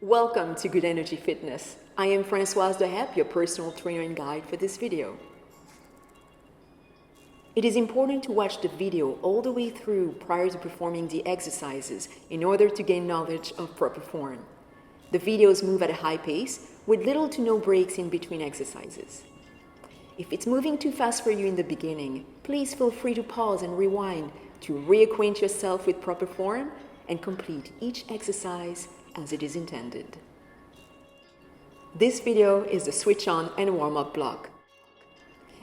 Welcome to Good Energy Fitness. I am Françoise Dehep, your personal trainer and guide for this video. It is important to watch the video all the way through prior to performing the exercises in order to gain knowledge of proper form. The videos move at a high pace with little to no breaks in between exercises. If it's moving too fast for you in the beginning, please feel free to pause and rewind to reacquaint yourself with proper form and complete each exercise as it is intended. This video is the switch on and warm up block.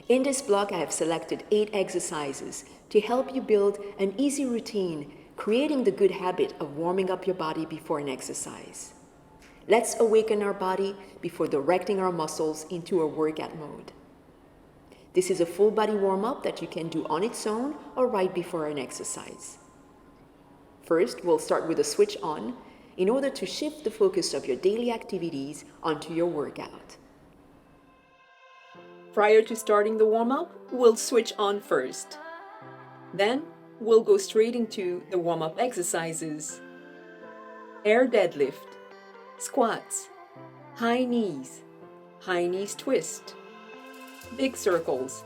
In this block, I have selected 8 exercises to help you build an easy routine, creating the good habit of warming up your body before an exercise. Let's awaken our body before directing our muscles into a workout mode. This is a full body warm up that you can do on its own or right before an exercise. First, we'll start with a switch on in order to shift the focus of your daily activities onto your workout. Prior to starting the warm-up, we'll switch on first. Then, we'll go straight into the warm-up exercises. Air deadlift, squats, high knees twist, big circles,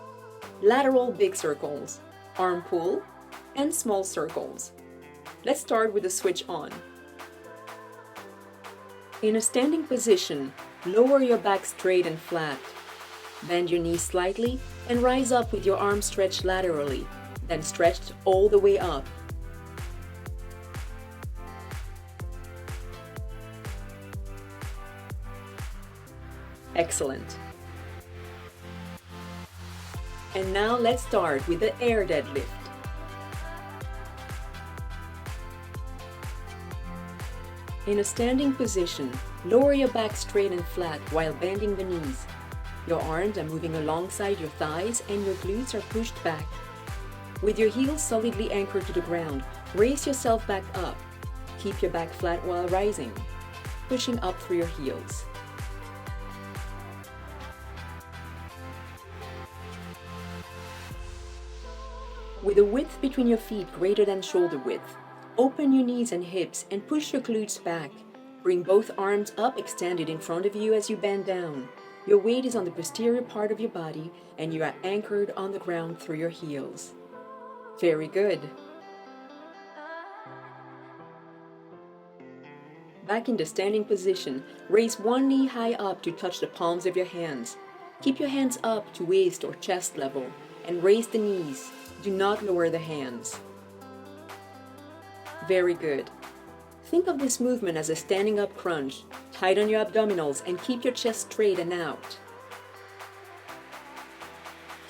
lateral big circles, arm pull, and small circles. Let's start with the switch on. In a standing position, lower your back straight and flat. Bend your knees slightly and rise up with your arms stretched laterally, then stretched all the way up. Excellent. And now let's start with the air deadlift. In a standing position, lower your back straight and flat while bending the knees. Your arms are moving alongside your thighs and your glutes are pushed back. With your heels solidly anchored to the ground, raise yourself back up. Keep your back flat while rising, pushing up through your heels. With a width between your feet greater than shoulder width, open your knees and hips and push your glutes back. Bring both arms up extended in front of you as you bend down. Your weight is on the posterior part of your body and you are anchored on the ground through your heels. Very good. Back in the standing position, raise one knee high up to touch the palms of your hands. Keep your hands up to waist or chest level and raise the knees. Do not lower the hands. Very good. Think of this movement as a standing up crunch. Tighten your abdominals and keep your chest straight and out.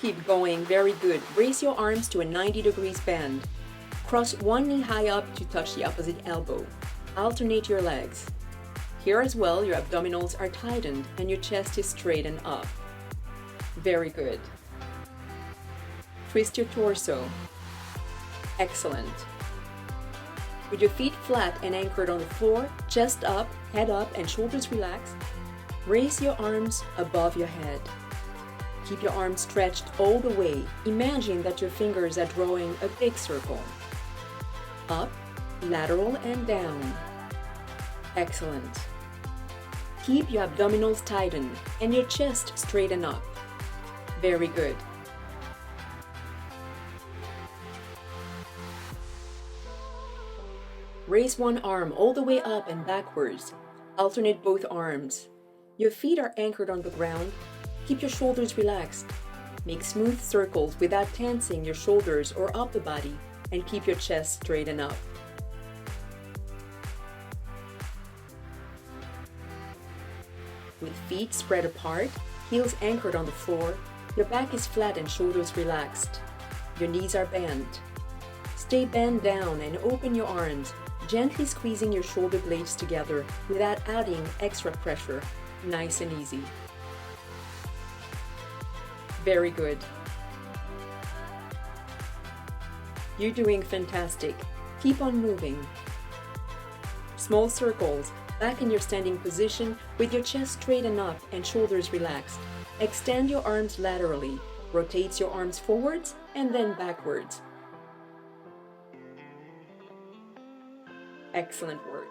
Keep going, very good. Raise your arms to a 90 degrees bend. Cross one knee high up to touch the opposite elbow. Alternate your legs. Here as well, your abdominals are tightened and your chest is straight and up. Very good. Twist your torso. Excellent. With your feet flat and anchored on the floor, chest up, head up, and shoulders relaxed, raise your arms above your head. Keep your arms stretched all the way. Imagine that your fingers are drawing a big circle. Up, lateral, and down. Excellent. Keep your abdominals tightened and your chest straight and up. Very good. Raise one arm all the way up and backwards. Alternate both arms. Your feet are anchored on the ground. Keep your shoulders relaxed. Make smooth circles without tensing your shoulders or upper body and keep your chest straight and up. With feet spread apart, heels anchored on the floor, your back is flat and shoulders relaxed. Your knees are bent. Stay bent down and open your arms, gently squeezing your shoulder blades together without adding extra pressure. Nice and easy. Very good. You're doing fantastic. Keep on moving. Small circles, back in your standing position with your chest straight and up and shoulders relaxed. Extend your arms laterally. Rotate your arms forwards and then backwards. Excellent work.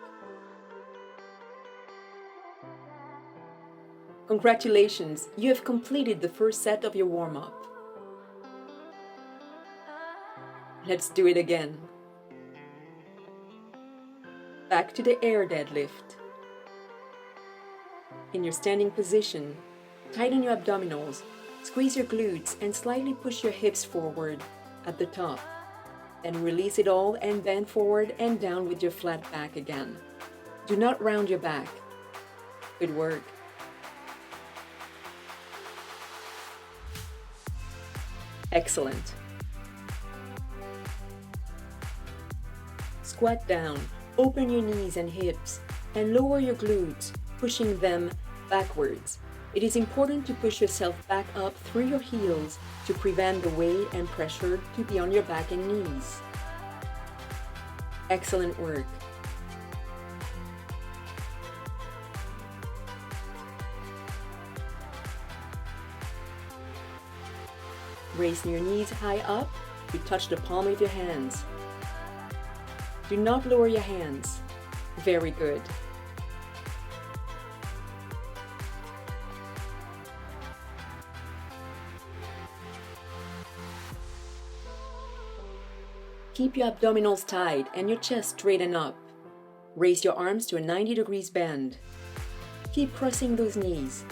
Congratulations, you have completed the first set of your warm-up. Let's do it again. Back to the air deadlift. In your standing position, tighten your abdominals, squeeze your glutes and slightly push your hips forward at the top. Then release it all and bend forward and down with your flat back again. Do not round your back. Good work. Excellent. Squat down, open your knees and hips, and lower your glutes, pushing them backwards. It is important to push yourself back up through your heels to prevent the weight and pressure to be on your back and knees. Excellent work. Raise your knees high up to touch the palm of your hands. Do not lower your hands. Very good. Keep your abdominals tight and your chest straighten up. Raise your arms to a 90 degrees bend. Keep crossing those knees.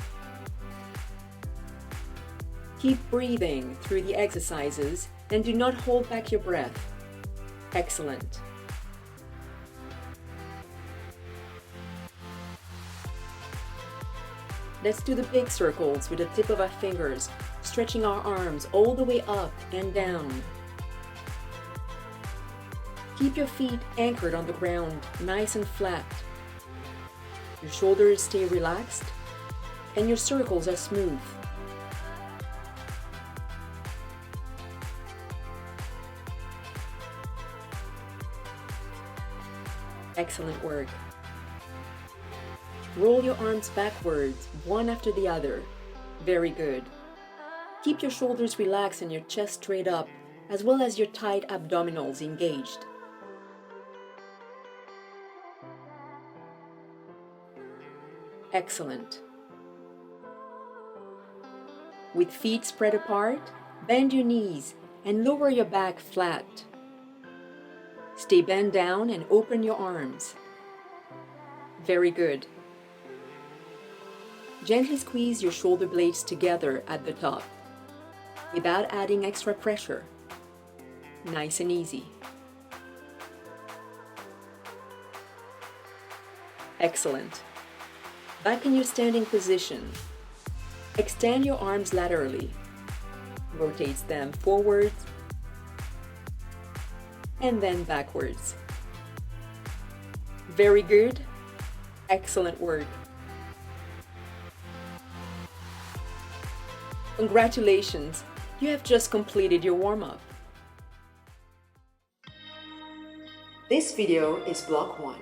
Keep breathing through the exercises and do not hold back your breath. Excellent. Let's do the big circles with the tip of our fingers, stretching our arms all the way up and down. Keep your feet anchored on the ground, nice and flat. Your shoulders stay relaxed and your circles are smooth. Excellent work. Roll your arms backwards, one after the other. Very good. Keep your shoulders relaxed and your chest straight up, as well as your tight abdominals engaged. Excellent. With feet spread apart, bend your knees and lower your back flat. Stay bent down and open your arms. Very good. Gently squeeze your shoulder blades together at the top, without adding extra pressure. Nice and easy. Excellent. Back in your standing position. Extend your arms laterally. Rotate them forwards and then backwards. Very good. Excellent work. Congratulations, you have just completed your warm-up. This video is block 1.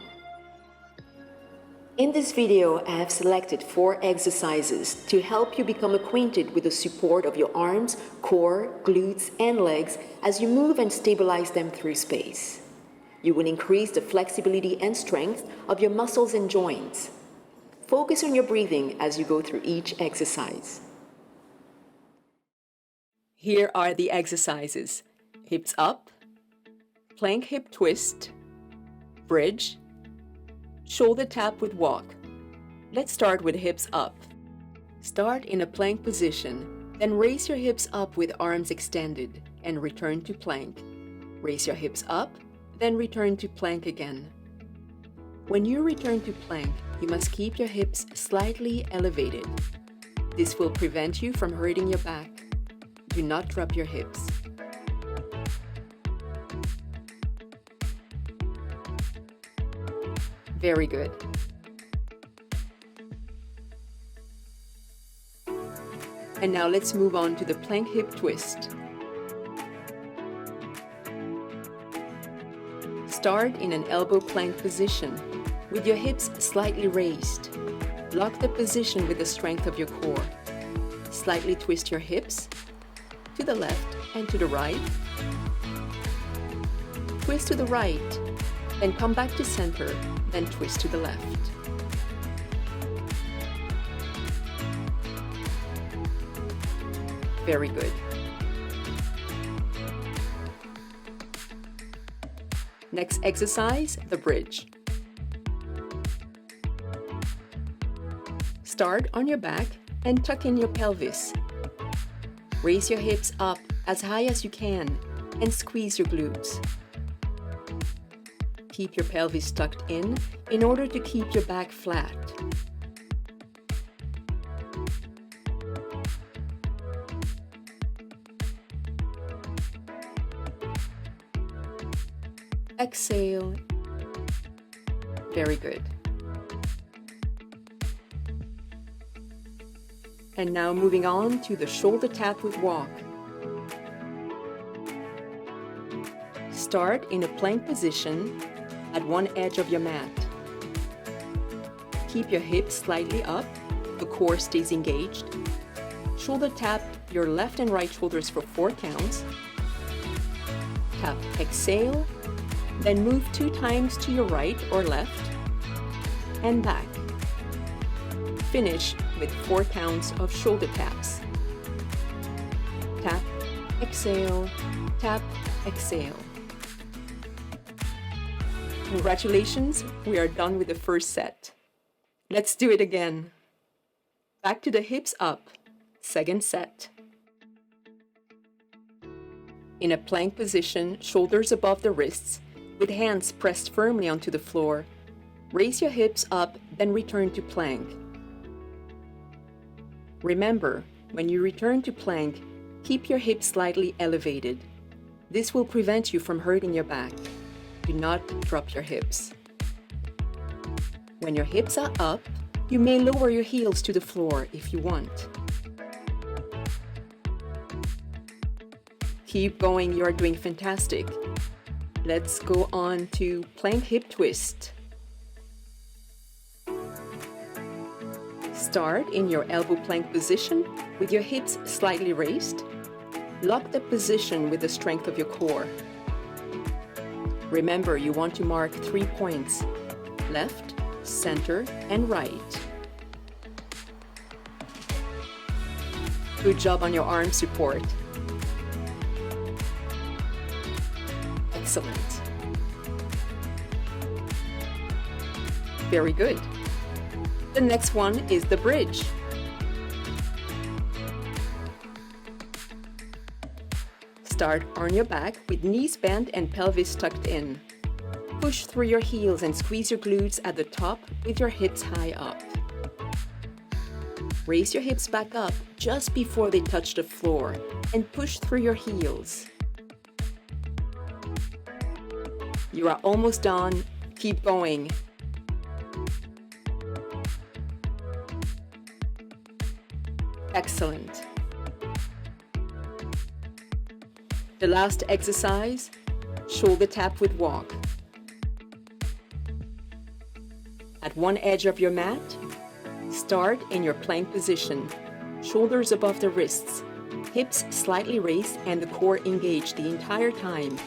In this video, I have selected 4 exercises to help you become acquainted with the support of your arms, core, glutes, and legs as you move and stabilize them through space. You will increase the flexibility and strength of your muscles and joints. Focus on your breathing as you go through each exercise. Here are the exercises: hips up, plank hip twist, bridge, shoulder tap with walk. Let's start with hips up. Start in a plank position, then raise your hips up with arms extended and return to plank. Raise your hips up, then return to plank again. When you return to plank, you must keep your hips slightly elevated. This will prevent you from hurting your back. Do not drop your hips. Very good. And now let's move on to the plank hip twist. Start in an elbow plank position with your hips slightly raised. Lock the position with the strength of your core. Slightly twist your hips to the left and to the right. Twist to the right, then come back to center, then twist to the left. Very good. Next exercise, the bridge. Start on your back and tuck in your pelvis. Raise your hips up as high as you can and squeeze your glutes. Keep your pelvis tucked in order to keep your back flat. Exhale. Very good. And now moving on to the shoulder tap with walk. Start in a plank position at one edge of your mat. Keep your hips slightly up, the core stays engaged. Shoulder tap your left and right shoulders for 4 counts. Tap, exhale, then move 2 times to your right or left and back. Finish with 4 counts of shoulder taps. Tap, exhale, tap, exhale. Congratulations, we are done with the first set. Let's do it again. Back to the hips up, second set. In a plank position, shoulders above the wrists, with hands pressed firmly onto the floor, raise your hips up, then return to plank. Remember, when you return to plank, keep your hips slightly elevated. This will prevent you from hurting your back. Do not drop your hips. When your hips are up, you may lower your heels to the floor if you want. Keep going, you are doing fantastic. Let's go on to plank hip twist. Start in your elbow plank position with your hips slightly raised. Lock the position with the strength of your core. Remember, you want to mark 3 points: left, center, and right. Good job on your arm support. Excellent. Very good. The next one is the bridge. Start on your back with knees bent and pelvis tucked in. Push through your heels and squeeze your glutes at the top with your hips high up. Raise your hips back up just before they touch the floor and push through your heels. You are almost done. Keep going. Excellent. The last exercise, shoulder tap with walk. At one edge of your mat, start in your plank position, shoulders above the wrists, hips slightly raised and the core engaged the entire time.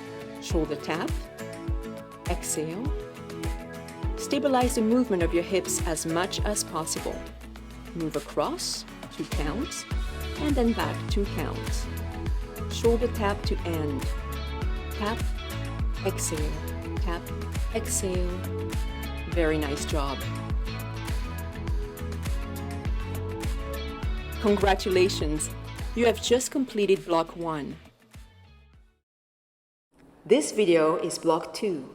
Shoulder tap, exhale. Stabilize the movement of your hips as much as possible. Move across, 2 counts, and then back 2 counts. Shoulder tap to end. Tap, exhale, tap, exhale. Very nice job. Congratulations, you have just completed block 1. This video is block 2.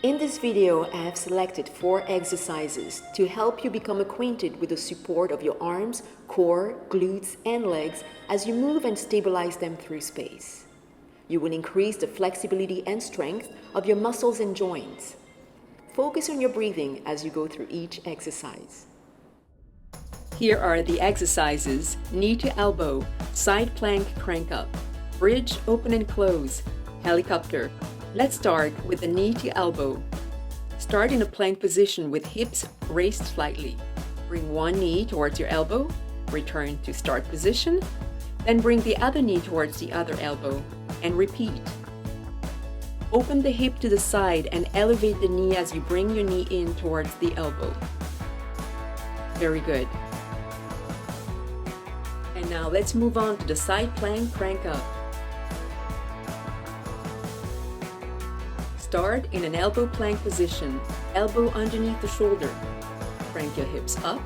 In this video, I have selected 4 exercises to help you become acquainted with the support of your arms, core, glutes, and legs as you move and stabilize them through space. You will increase the flexibility and strength of your muscles and joints. Focus on your breathing as you go through each exercise. Here are the exercises: knee to elbow, side plank crank up, bridge open and close, helicopter. Let's start with the knee to elbow. Start in a plank position with hips raised slightly. Bring one knee towards your elbow, return to start position, then bring the other knee towards the other elbow, and repeat. Open the hip to the side and elevate the knee as you bring your knee in towards the elbow. Very good. And Now let's move on to the side plank crank up. Start in an elbow plank position, elbow underneath the shoulder. Crank your hips up,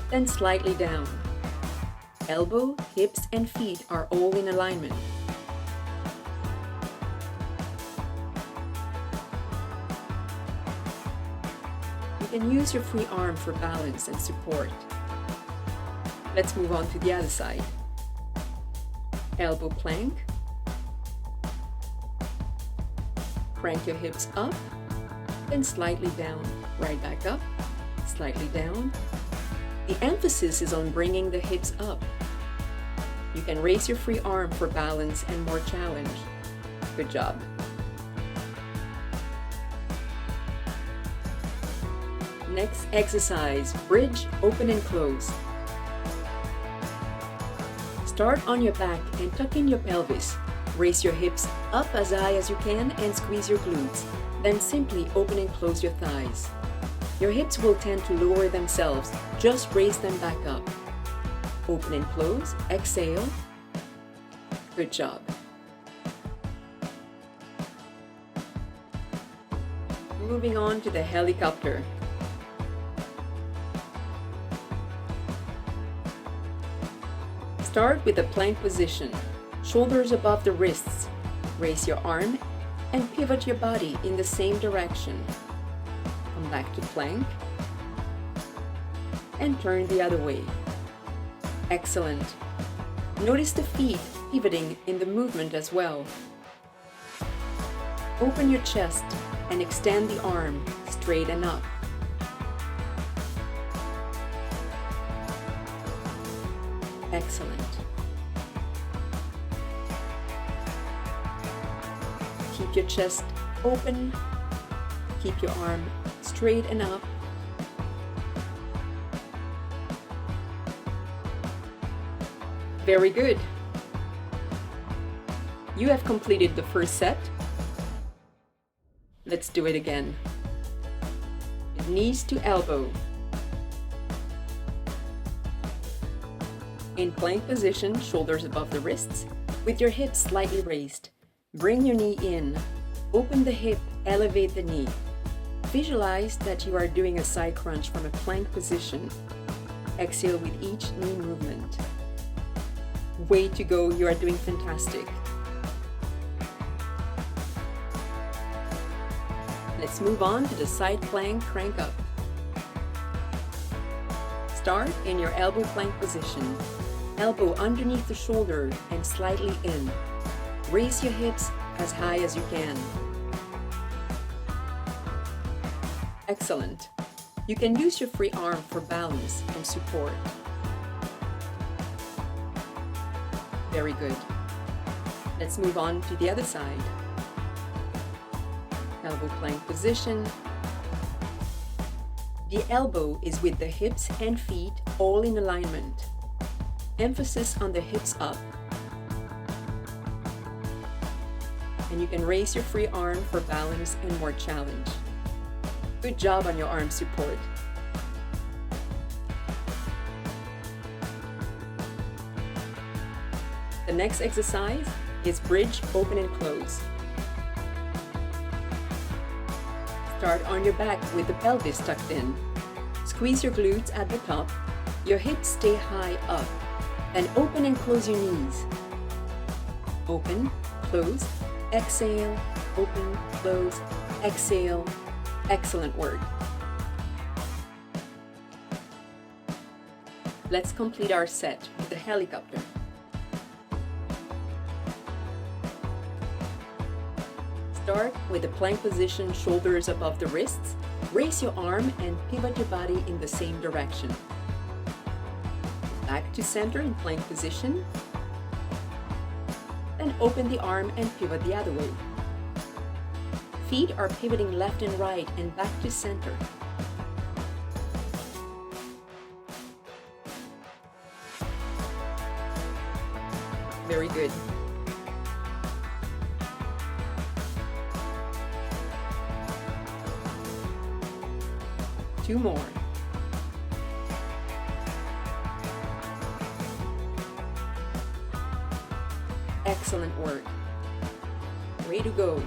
then slightly down. Elbow, hips, and feet are all in alignment. You can use your free arm for balance and support. Let's move on to the other side. Elbow plank. Crank your hips up, then slightly down. Right back up, slightly down. The emphasis is on bringing the hips up. You can raise your free arm for balance and more challenge. Good job. Next exercise, bridge, open and close. Start on your back and tuck in your pelvis. Raise your hips up as high as you can and squeeze your glutes. Then simply open and close your thighs. Your hips will tend to lower themselves. Just raise them back up. Open and close. Exhale. Good job. Moving on to the helicopter. Start with the plank position. Shoulders above the wrists. Raise your arm and pivot your body in the same direction. Come back to plank and turn the other way. Excellent. Notice the feet pivoting in the movement as well. Open your chest and extend the arm straight and up. Excellent. Keep your chest open. Keep your arm straight and up. Very good. You have completed the first set. Let's do it again. Knees to elbow. In plank position, shoulders above the wrists, with your hips slightly raised. Bring your knee in. Open the hip, elevate the knee. Visualize that you are doing a side crunch from a plank position. Exhale with each knee movement. Way to go, you are doing fantastic. Let's move on to the side plank crank up. Start in your elbow plank position. Elbow underneath the shoulder and slightly in. Raise your hips as high as you can. Excellent. You can use your free arm for balance and support. Very good. Let's move on to the other side. Elbow plank position. The elbow is with the hips and feet all in alignment. Emphasis on the hips up. And you can raise your free arm for balance and more challenge. Good job on your arm support. The next exercise is bridge, open and close. Start on your back with the pelvis tucked in. Squeeze your glutes at the top. Your hips stay high up. And open and close your knees. Open, close, exhale, open, close, exhale. Excellent work. Let's complete our set with the helicopter. Start with the plank position, shoulders above the wrists. Raise your arm and pivot your body in the same direction. Back to center in plank position. Then open the arm and pivot the other way. Feet are pivoting left and right and back to center. Very good. Two more. Excellent work. Way to go.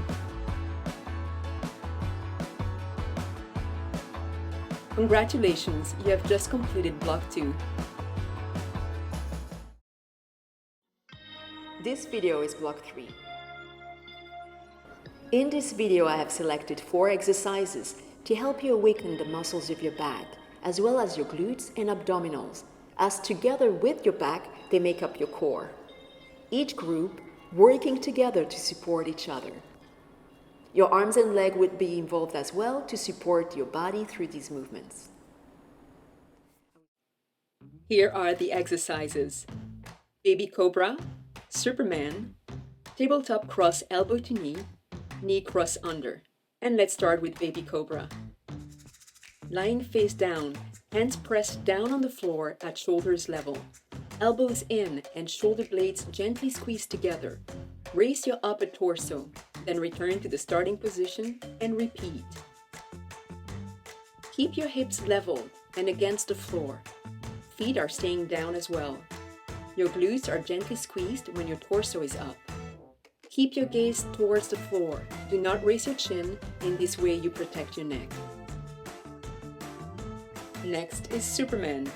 Congratulations, you have just completed block 2. This video is block 3. In this video, I have selected 4 exercises to help you awaken the muscles of your back, as well as your glutes and abdominals, as together with your back, they make up your core. Each group working together to support each other. Your arms and leg would be involved as well to support your body through these movements. Here are the exercises: Baby Cobra, Superman, Tabletop Cross Elbow to Knee, Knee Cross Under. And let's start with Baby Cobra. Lying face down, hands pressed down on the floor at shoulders level. Elbows in and shoulder blades gently squeezed together. Raise your upper torso, then return to the starting position and repeat. Keep your hips level and against the floor. Feet are staying down as well. Your glutes are gently squeezed when your torso is up. Keep your gaze towards the floor. Do not raise your chin. In this way you protect your neck. Next is Superman.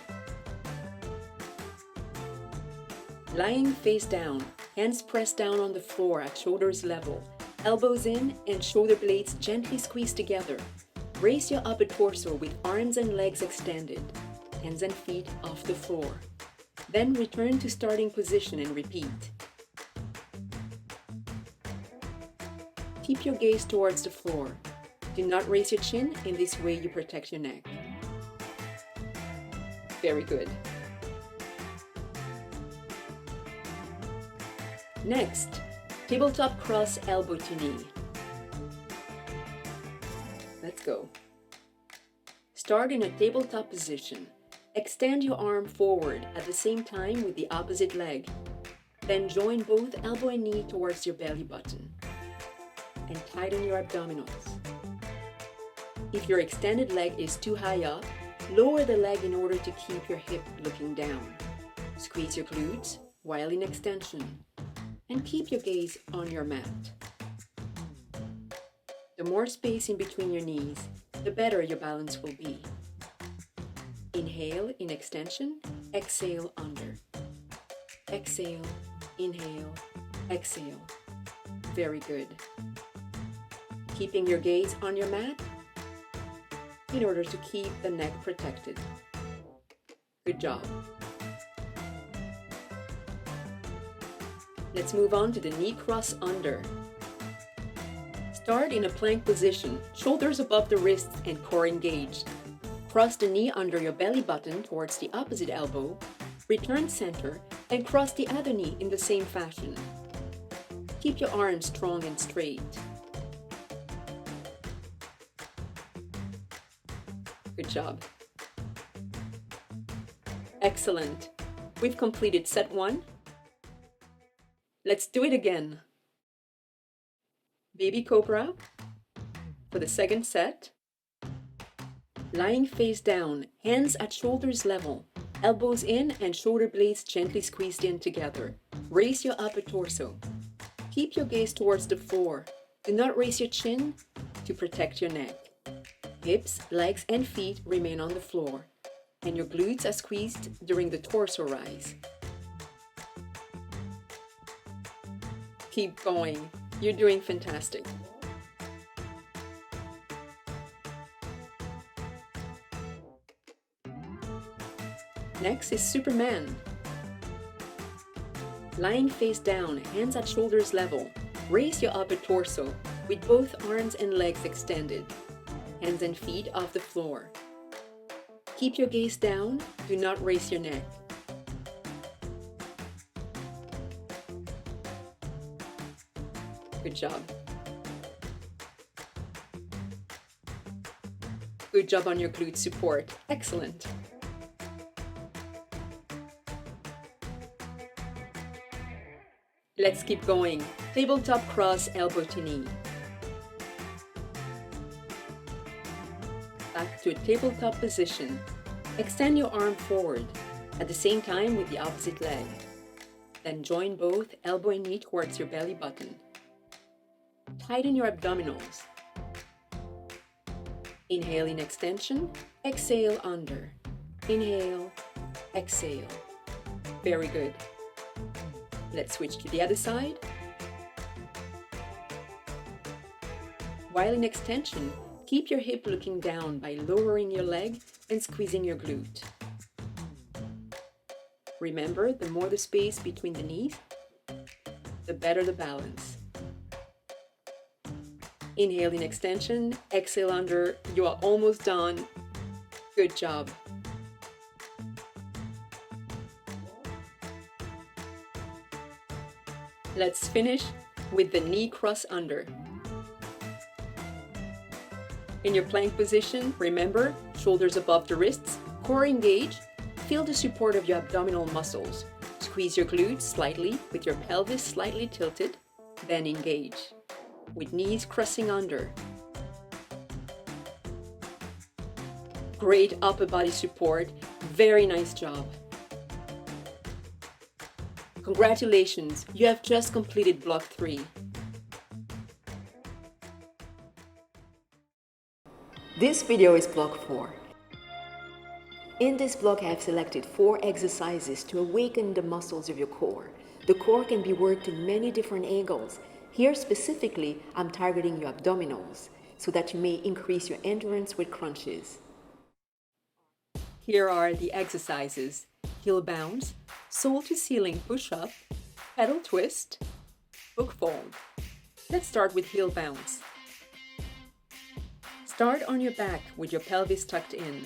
Lying face down, hands pressed down on the floor at shoulders level. Elbows in and shoulder blades gently squeezed together. Raise your upper torso with arms and legs extended, hands and feet off the floor. Then return to starting position and repeat. Keep your gaze towards the floor. Do not raise your chin. In this way you protect your neck. Very good. Next, tabletop cross elbow to knee. Let's go. Start in a tabletop position. Extend your arm forward at the same time with the opposite leg. Then join both elbow and knee towards your belly button. And tighten your abdominals. If your extended leg is too high up, lower the leg in order to keep your hip looking down. Squeeze your glutes while in extension. And keep your gaze on your mat. The more space in between your knees, the better your balance will be. Inhale in extension, exhale under. Exhale, inhale, exhale. Very good. Keeping your gaze on your mat in order to keep the neck protected. Good job. Let's move on to the knee cross under. Start in a plank position, shoulders above the wrists and core engaged. Cross the knee under your belly button towards the opposite elbow, return center, and cross the other knee in the same fashion. Keep your arms strong and straight. Good job. Excellent. We've completed set 1. Let's do it again. Baby Cobra for the second set. Lying face down, hands at shoulders level, elbows in and shoulder blades gently squeezed in together. Raise your upper torso. Keep your gaze towards the floor. Do not raise your chin to protect your neck. Hips, legs, and feet remain on the floor, and your glutes are squeezed during the torso rise. Keep going. You're doing fantastic. Next is Superman. Lying face down, hands at shoulders level. Raise your upper torso with both arms and legs extended. Hands and feet off the floor. Keep your gaze down. Do not raise your neck. Good job. Good job on your glute support. Excellent. Let's keep going. Tabletop cross elbow to knee. Back to a tabletop position. Extend your arm forward at the same time with the opposite leg. Then join both elbow and knee towards your belly button. Tighten your abdominals. Inhale in extension, exhale under. Inhale, exhale. Very good. Let's switch to the other side. While in extension, keep your hip looking down by lowering your leg and squeezing your glute. Remember, the more the space between the knees, the better the balance. Inhale in extension, exhale under. You are almost done. Good job. Let's finish with the knee cross under. In your plank position, remember, shoulders above the wrists, core engaged. Feel the support of your abdominal muscles. Squeeze your glutes slightly with your pelvis slightly tilted, then engage, with knees crossing under. Great upper body support. Very nice job. Congratulations, you have just completed block 3. This video is block 4. In this block, I have selected 4 exercises to awaken the muscles of your core. The core can be worked in many different angles. Here specifically, I'm targeting your abdominals so that you may increase your endurance with crunches. Here are the exercises: heel bounce, sole to ceiling push-up, pedal twist, book fold. Let's start with heel bounce. Start on your back with your pelvis tucked in.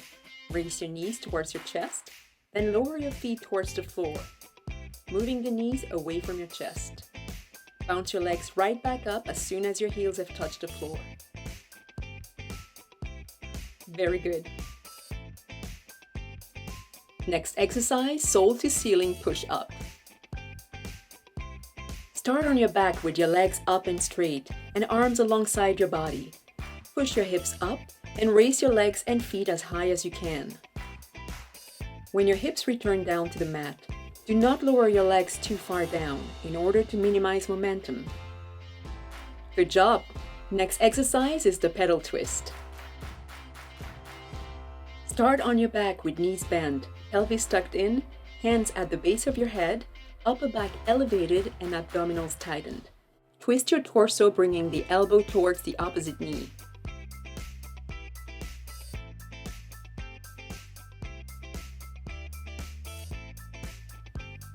Raise your knees towards your chest, then lower your feet towards the floor, moving the knees away from your chest. Bounce your legs right back up as soon as your heels have touched the floor. Very good. Next exercise, sole to ceiling push-up. Start on your back with your legs up and straight and arms alongside your body. Push your hips up and raise your legs and feet as high as you can. When your hips return down to the mat, do not lower your legs too far down in order to minimize momentum. Good job! Next exercise is the pedal twist. Start on your back with knees bent, pelvis tucked in, hands at the base of your head, upper back elevated and abdominals tightened. Twist your torso, bringing the elbow towards the opposite knee.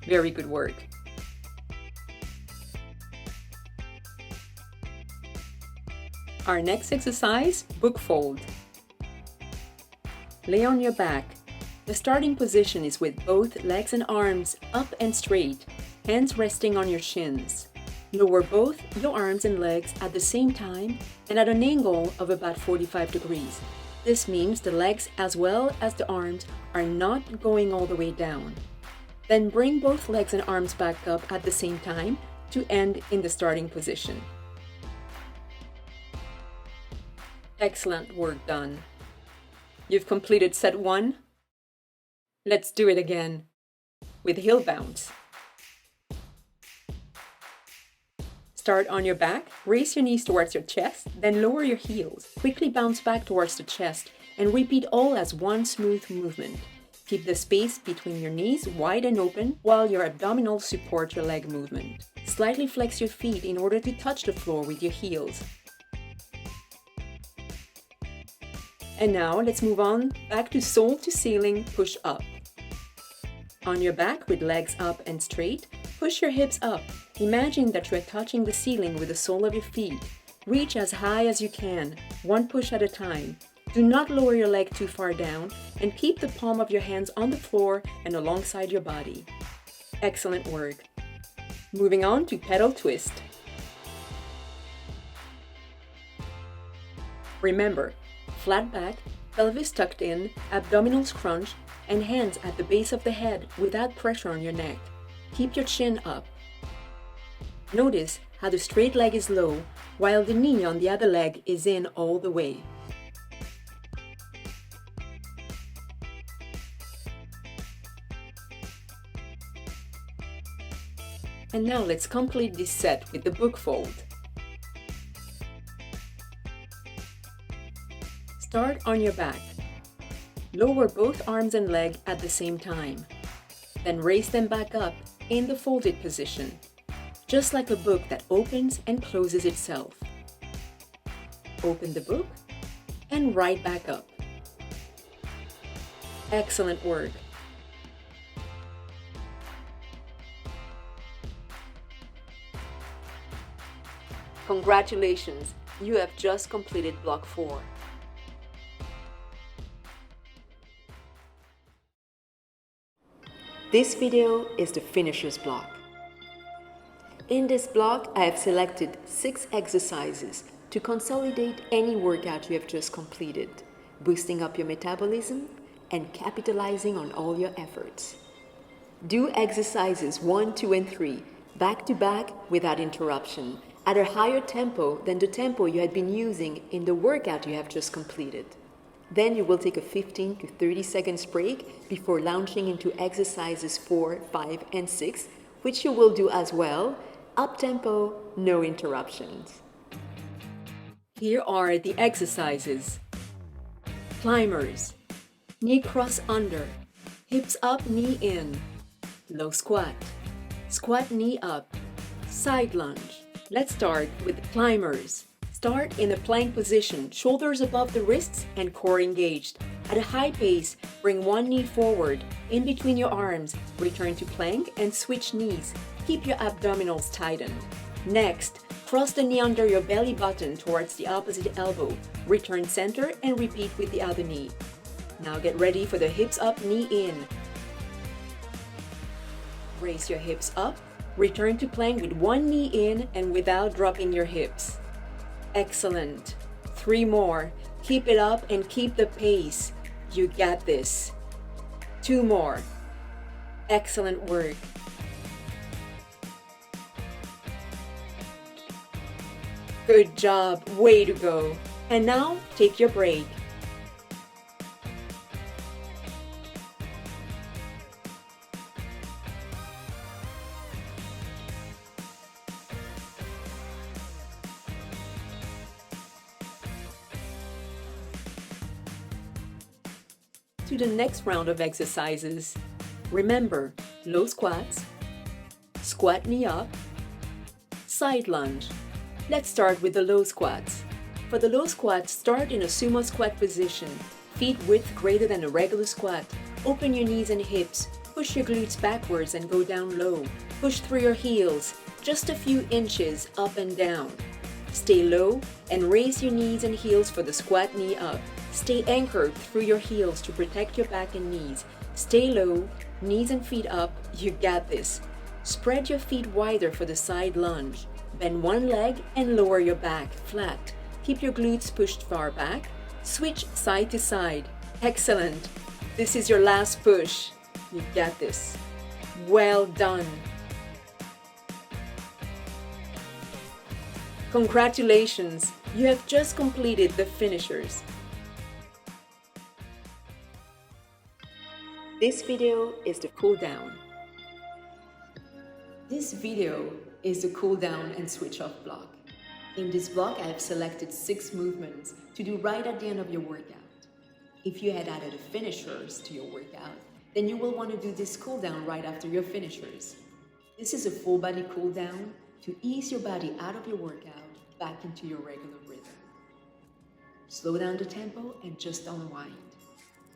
Very good work. Our next exercise, book fold. Lay on your back. The starting position is with both legs and arms up and straight, hands resting on your shins. Lower both your arms and legs at the same time and at an angle of about 45 degrees. This means the legs as well as the arms are not going all the way down. Then bring both legs and arms back up at the same time to end in the starting position. Excellent work done. You've completed set 1. Let's do it again with heel bounce. Start on your back, raise your knees towards your chest, then lower your heels. Quickly bounce back towards the chest and repeat all as one smooth movement. Keep the space between your knees wide and open while your abdominals support your leg movement. Slightly flex your feet in order to touch the floor with your heels. And now let's move on back to sole to ceiling push up. On your back with legs up and straight, push your hips up. Imagine that you are touching the ceiling with the sole of your feet. Reach as high as you can, one push at a time. Do not lower your leg too far down and keep the palm of your hands on the floor and alongside your body. Excellent work. Moving on to pedal twist. Remember, flat back, pelvis tucked in, abdominals crunched, and hands at the base of the head without pressure on your neck. Keep your chin up. Notice how the straight leg is low while the knee on the other leg is in all the way. And now let's complete this set with the book fold. Start on your back. Lower both arms and leg at the same time. Then raise them back up in the folded position, just like a book that opens and closes itself. Open the book and right back up. Excellent work. Congratulations, you have just completed block 4. This video is the finisher's block. In this block, I have selected 6 exercises to consolidate any workout you have just completed, boosting up your metabolism and capitalizing on all your efforts. Do exercises 1, 2, and 3 back to back without interruption at a higher tempo than the tempo you had been using in the workout you have just completed. Then you will take a 15 to 30 seconds break before launching into exercises 4, 5, and 6, which you will do as well, up tempo, no interruptions. Here are the exercises. Climbers, knee cross under, hips up, knee in, low squat, squat knee up, side lunge. Let's start with climbers. Start in a plank position, shoulders above the wrists and core engaged. At a high pace, bring one knee forward, in between your arms, return to plank and switch knees. Keep your abdominals tightened. Next, cross the knee under your belly button towards the opposite elbow. Return center and repeat with the other knee. Now get ready for the hips up, knee in. Raise your hips up, return to plank with one knee in and without dropping your hips. Excellent. 3 more. Keep it up and keep the pace. You got this. 2 more. Excellent work. Good job. Way to go. And now take your break. To the next round of exercises. Remember, low squats, squat knee up, side lunge. Let's start with the low squats. For the low squats, start in a sumo squat position, feet width greater than a regular squat. Open your knees and hips, push your glutes backwards and go down low. Push through your heels, just a few inches up and down. Stay low and raise your knees and heels for the squat knee up. Stay anchored through your heels to protect your back and knees. Stay low, knees and feet up, you got this. Spread your feet wider for the side lunge. Bend one leg and lower your back flat. Keep your glutes pushed far back. Switch side to side. Excellent. This is your last push. You got this. Well done. Congratulations, you have just completed the finishers. This video is the cool down. This video is the cool down and switch off block. In this block, I have selected 6 movements to do right at the end of your workout. If you had added finishers to your workout, then you will want to do this cool down right after your finishers. This is a full body cool down to ease your body out of your workout back into your regular rhythm. Slow down the tempo and just unwind.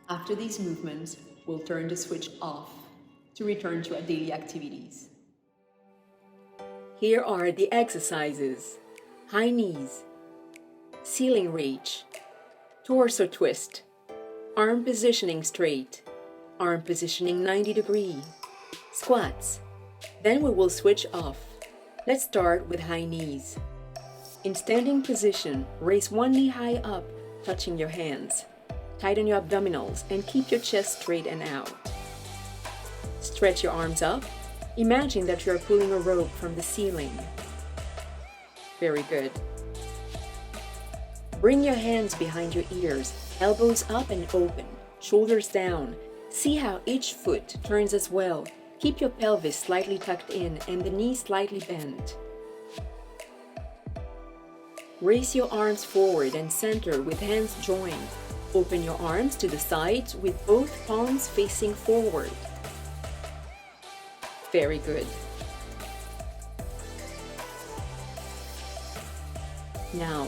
After these movements, we'll turn the switch off to return to our daily activities. Here are the exercises. High knees, ceiling reach, torso twist, arm positioning straight, arm positioning 90 degree, squats. Then we will switch off. Let's start with high knees. In standing position, raise one knee high up, touching your hands. Tighten your abdominals and keep your chest straight and out. Stretch your arms up. Imagine that you are pulling a rope from the ceiling. Very good. Bring your hands behind your ears, elbows up and open, shoulders down. See how each foot turns as well. Keep your pelvis slightly tucked in and the knees slightly bent. Raise your arms forward and center with hands joined. Open your arms to the sides with both palms facing forward. Very good. Now,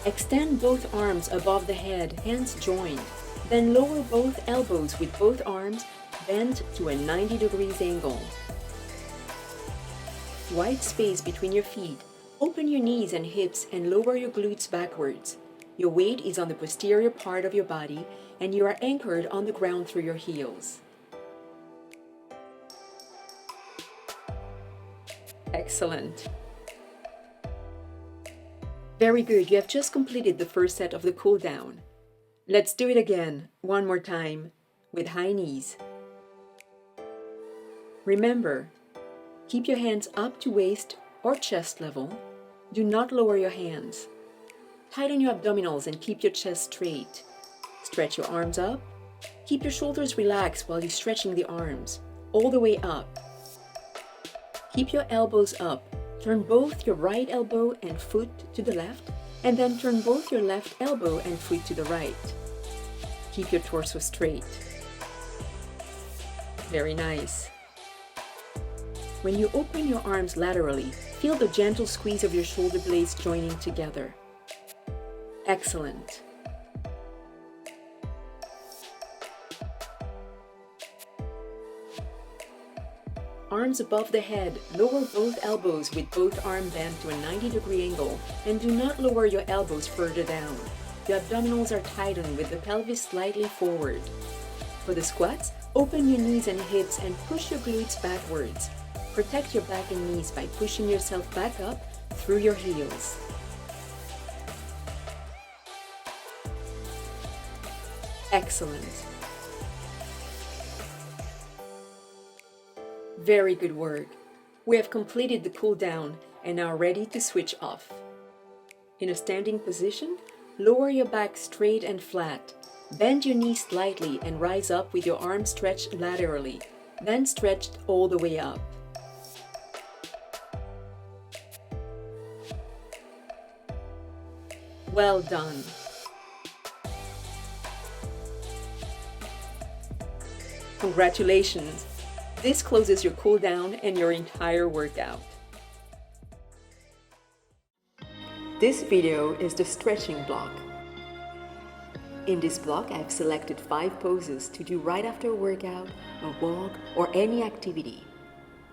extend both arms above the head, hands joined. Then lower both elbows with both arms bent to a 90 degrees angle. Wide space between your feet. Open your knees and hips and lower your glutes backwards. Your weight is on the posterior part of your body and you are anchored on the ground through your heels. Excellent. Very good. You have just completed the first set of the cool down. Let's do it again, one more time, with high knees. Remember, keep your hands up to waist or chest level. Do not lower your hands. Tighten your abdominals and keep your chest straight. Stretch your arms up. Keep your shoulders relaxed while you're stretching the arms, all the way up. Keep your elbows up. Turn both your right elbow and foot to the left, and then turn both your left elbow and foot to the right. Keep your torso straight. Very nice. When you open your arms laterally, feel the gentle squeeze of your shoulder blades joining together. Excellent. Arms above the head, lower both elbows with both arms bent to a 90-degree angle and do not lower your elbows further down. Your abdominals are tightened with the pelvis slightly forward. For the squats, open your knees and hips and push your glutes backwards. Protect your back and knees by pushing yourself back up through your heels. Excellent. Very good work. We have completed the cool down and are ready to switch off. In a standing position, lower your back straight and flat. Bend your knees slightly and rise up with your arms stretched laterally, then stretched all the way up. Well done. Congratulations. This closes your cool down and your entire workout. This video is the stretching block. In this block, I've selected 5 poses to do right after a workout, a walk, or any activity.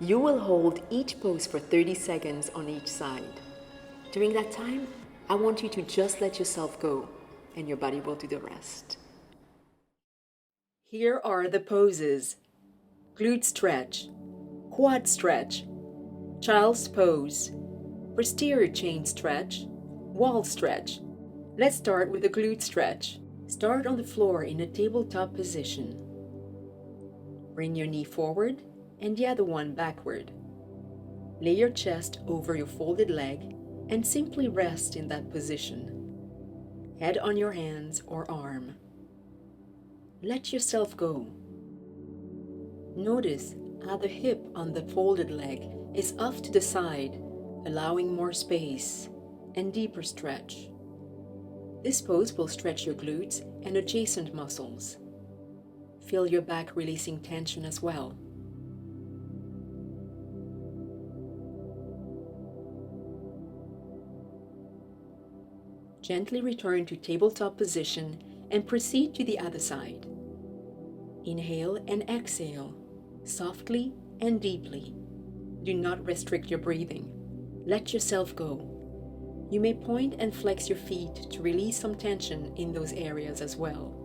You will hold each pose for 30 seconds on each side. During that time, I want you to just let yourself go, and your body will do the rest. Here are the poses: glute stretch, quad stretch, child's pose, posterior chain stretch, wall stretch. Let's start with the glute stretch. Start on the floor in a tabletop position. Bring your knee forward and the other one backward. Lay your chest over your folded leg and simply rest in that position. Head on your hands or arm. Let yourself go. Notice how the hip on the folded leg is off to the side, allowing more space and deeper stretch. This pose will stretch your glutes and adjacent muscles. Feel your back releasing tension as well. Gently return to tabletop position and proceed to the other side. Inhale and exhale, softly and deeply. Do not restrict your breathing. Let yourself go. You may point and flex your feet to release some tension in those areas as well.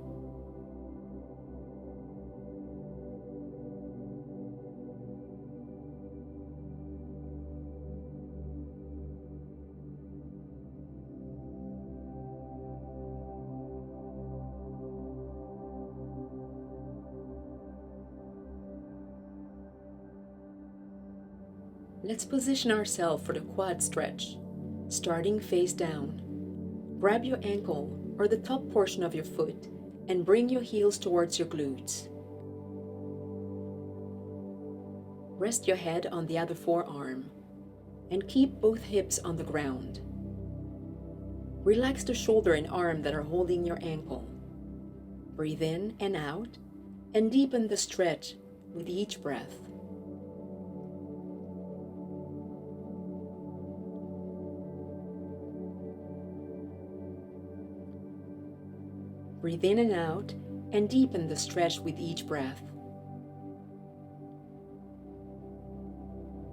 Let's position ourselves for the quad stretch. Starting face down. Grab your ankle or the top portion of your foot and bring your heels towards your glutes. Rest your head on the other forearm and keep both hips on the ground. Relax the shoulder and arm that are holding your ankle. Breathe in and out and deepen the stretch with each breath. Breathe in and out and deepen the stretch with each breath.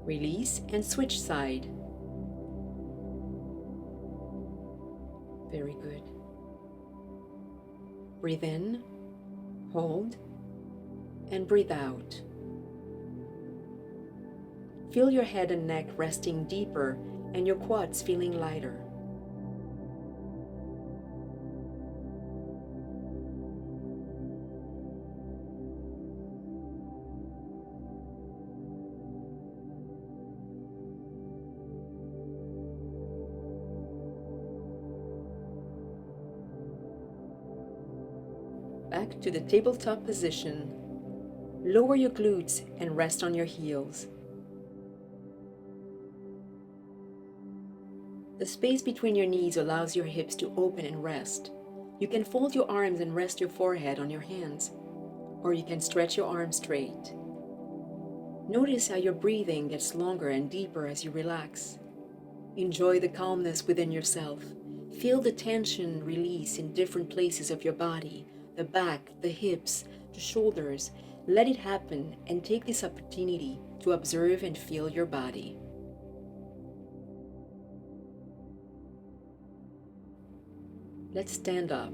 Release and switch side. Very good. Breathe in, hold, and breathe out. Feel your head and neck resting deeper and your quads feeling lighter. Back to the tabletop position. Lower your glutes and rest on your heels. The space between your knees allows your hips to open and rest. You can fold your arms and rest your forehead on your hands, or you can stretch your arms straight. Notice how your breathing gets longer and deeper as you relax. Enjoy the calmness within yourself. Feel the tension release in different places of your body. The back, the hips, the shoulders. Let it happen and take this opportunity to observe and feel your body. Let's stand up.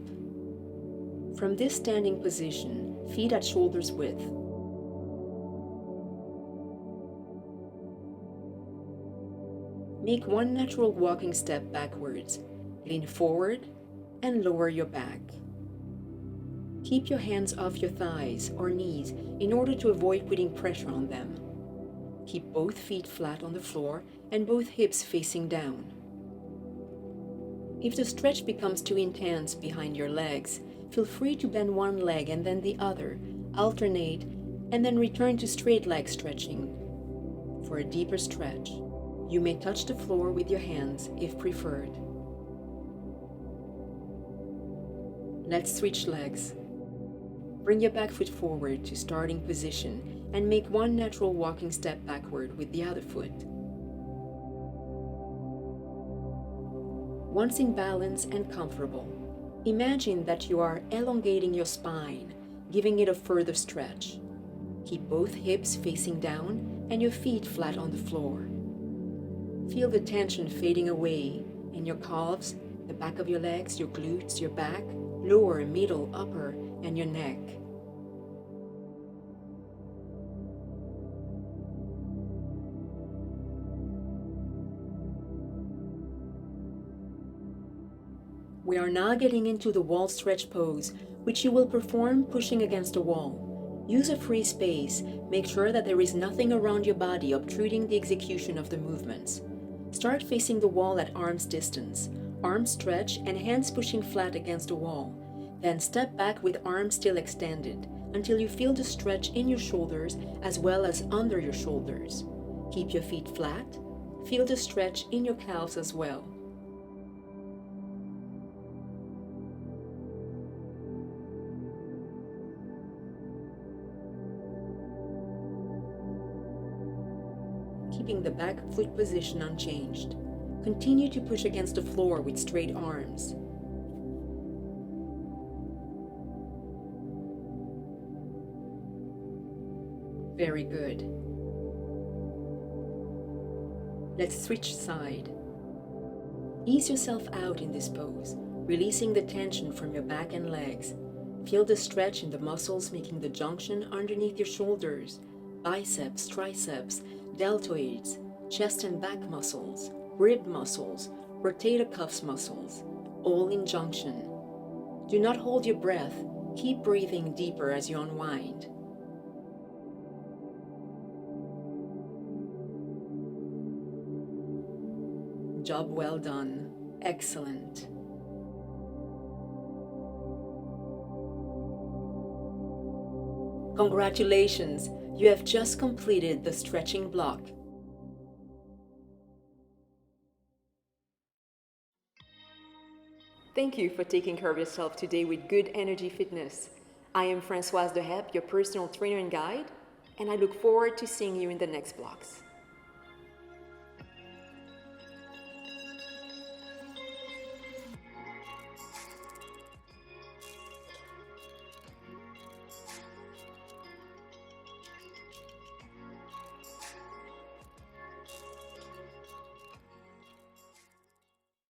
From this standing position, feet at shoulders width. Make one natural walking step backwards. Lean forward and lower your back. Keep your hands off your thighs or knees in order to avoid putting pressure on them. Keep both feet flat on the floor and both hips facing down. If the stretch becomes too intense behind your legs, feel free to bend one leg and then the other, alternate, and then return to straight leg stretching. For a deeper stretch, you may touch the floor with your hands if preferred. Let's switch legs. Bring your back foot forward to starting position and make one natural walking step backward with the other foot. Once in balance and comfortable, imagine that you are elongating your spine, giving it a further stretch. Keep both hips facing down and your feet flat on the floor. Feel the tension fading away in your calves, the back of your legs, your glutes, your back, lower, middle, upper, and your neck. We are now getting into the wall stretch pose, which you will perform pushing against a wall. Use a free space. Make sure that there is nothing around your body obtruding the execution of the movements. Start facing the wall at arm's distance. Arms stretch and hands pushing flat against the wall. Then step back with arms still extended until you feel the stretch in your shoulders as well as under your shoulders. Keep your feet flat. Feel the stretch in your calves as well. Keeping the back foot position unchanged. Continue to push against the floor with straight arms. Very good. Let's switch side. Ease yourself out in this pose, releasing the tension from your back and legs. Feel the stretch in the muscles making the junction underneath your shoulders, biceps, triceps, deltoids, chest and back muscles, rib muscles, rotator cuffs muscles, all in junction. Do not hold your breath. Keep breathing deeper as you unwind. Job well done. Excellent. Congratulations! You have just completed the stretching block. Thank you for taking care of yourself today with Good Energy Fitness. I am Françoise Deheb, your personal trainer and guide, and I look forward to seeing you in the next blocks.